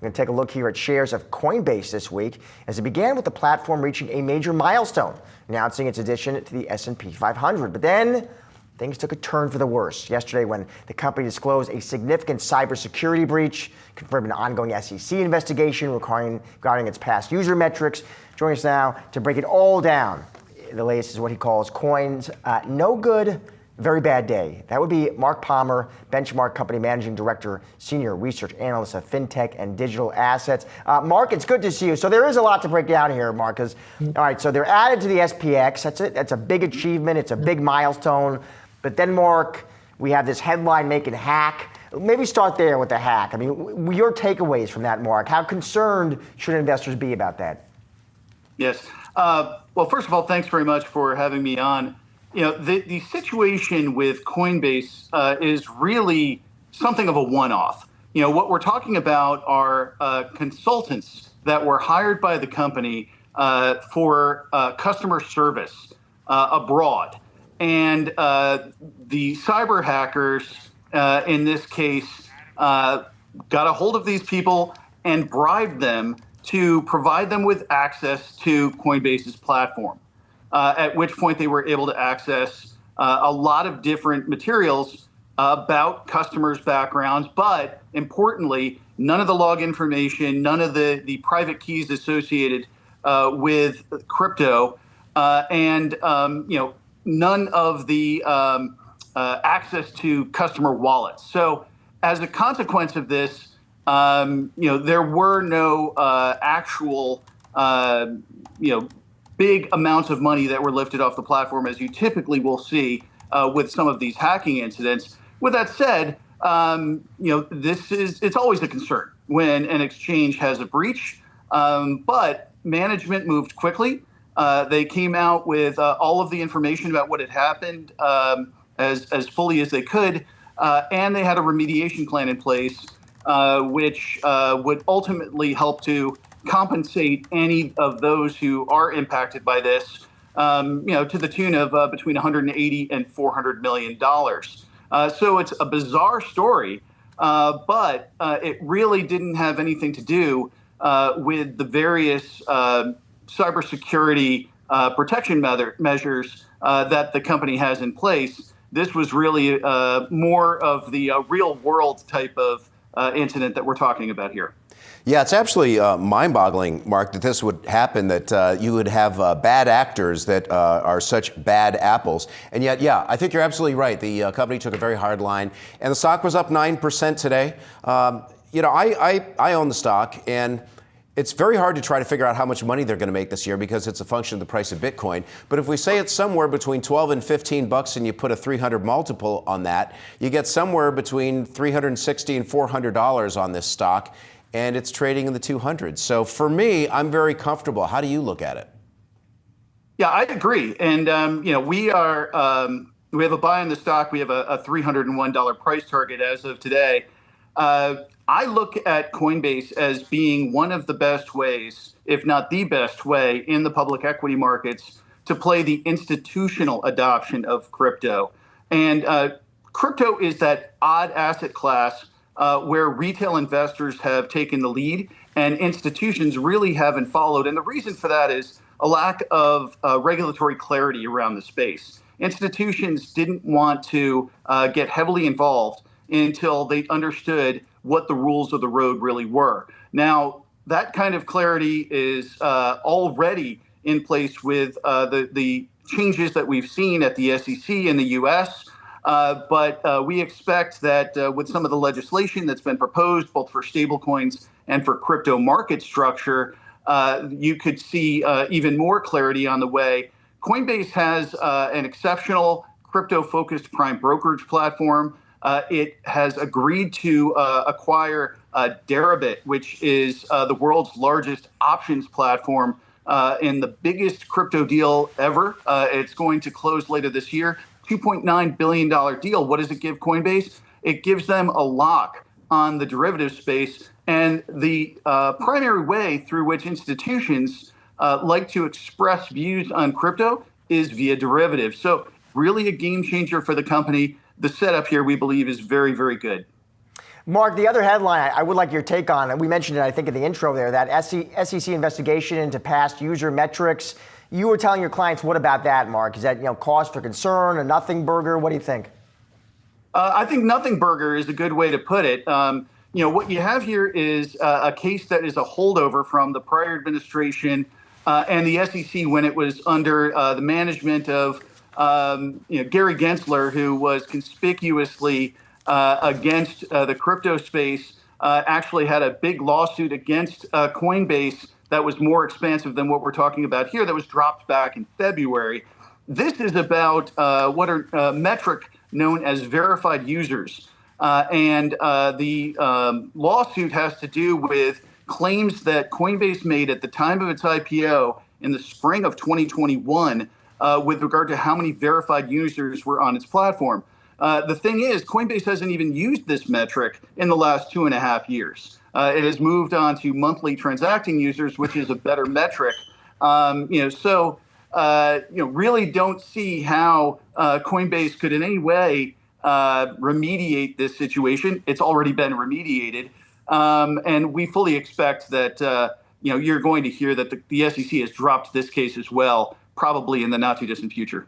We're going to take a look here at shares of Coinbase this week as it began with the platform reaching a major milestone, announcing its addition to the S&P 500. But then things took a turn for the worse yesterday when the company disclosed a significant cybersecurity breach, confirmed an ongoing SEC investigation regarding its past user metrics. Joining us now to break it all down, the latest is what he calls Coin's no good, very bad day. That would be Mark Palmer, Benchmark Company Managing Director, Senior Research Analyst of FinTech and Digital Assets. Mark, it's good to see you. So there is a lot to break down here, Mark, because, all right, so they're added to the SPX. That's it. That's a big achievement. It's a big milestone. But then, Mark, we have this headline making hack. Maybe start there with the hack. I mean, your takeaways from that, Mark. How concerned should investors be about that? Yes. Well, first of all, thanks very much for having me on. You know, the situation with Coinbase is really something of a one-off. You know, what we're talking about are consultants that were hired by the company for customer service abroad. And the cyber hackers, in this case, got a hold of these people and bribed them to provide them with access to Coinbase's platform. At which point they were able to access a lot of different materials about customers' backgrounds, but importantly, none of the log information, none of the private keys associated with crypto, and none of the access to customer wallets. So, as a consequence of this, there were no actual, big amounts of money that were lifted off the platform, as you typically will see with some of these hacking incidents. With that said, it's always a concern when an exchange has a breach, but management moved quickly. They came out with all of the information about what had happened as fully as they could, and they had a remediation plan in place, which would ultimately help to compensate any of those who are impacted by this, to the tune of between 180 and $400 million. So it's a bizarre story, but it really didn't have anything to do with the various cybersecurity protection measures that the company has in place. This was really more of the real world type of incident that we're talking about here. Yeah, it's absolutely mind-boggling, Mark, that this would happen, that you would have bad actors that are such bad apples. And yet, yeah, I think you're absolutely right. The company took a very hard line, and the stock was up 9% today. I own the stock, and it's very hard to try to figure out how much money they're going to make this year because it's a function of the price of Bitcoin. But if we say it's somewhere between 12 and 15 bucks and you put a 300 multiple on that, you get somewhere between $360 and $400 on this stock, and it's trading in the 200s. So for me, I'm very comfortable. How do you look at it? Yeah, I agree. And, we have a buy in the stock. We have a $301 price target as of today. I look at Coinbase as being one of the best ways, if not the best way, in the public equity markets to play the institutional adoption of crypto. And crypto is that odd asset class where retail investors have taken the lead and institutions really haven't followed. And the reason for that is a lack of regulatory clarity around the space. Institutions didn't want to get heavily involved until they understood what the rules of the road really were. Now, that kind of clarity is already in place with the changes that we've seen at the SEC in the U.S., but we expect that with some of the legislation that's been proposed, both for stablecoins and for crypto market structure, you could see even more clarity on the way. Coinbase has an exceptional crypto-focused prime brokerage platform. It has agreed to acquire Deribit, which is the world's largest options platform in the biggest crypto deal ever. It's going to close later this year. $2.9 billion deal. What does it give Coinbase? It gives them a lock on the derivative space. And the primary way through which institutions like to express views on crypto is via derivatives. So really a game changer for the company. The setup here, we believe, is very, very good. Mark, the other headline I would like your take on, and we mentioned it, I think, in the intro there, that SEC investigation into past user metrics. You were telling your clients, what about that, Mark? Is that cause for concern, a nothing burger? What do you think? I think nothing burger is a good way to put it. What you have here is a case that is a holdover from the prior administration and the SEC when it was under the management of Gary Gensler, who was conspicuously against the crypto space, actually had a big lawsuit against Coinbase that was more expansive than what we're talking about here, that was dropped back in February. This is about what are metric known as verified users. And the lawsuit has to do with claims that Coinbase made at the time of its IPO in the spring of 2021 with regard to how many verified users were on its platform. The thing is, Coinbase hasn't even used this metric in the last 2.5 years. It has moved on to monthly transacting users, which is a better metric. Really don't see how Coinbase could in any way remediate this situation. It's already been remediated. And we fully expect that, you're going to hear that the SEC has dropped this case as well, probably in the not too distant future.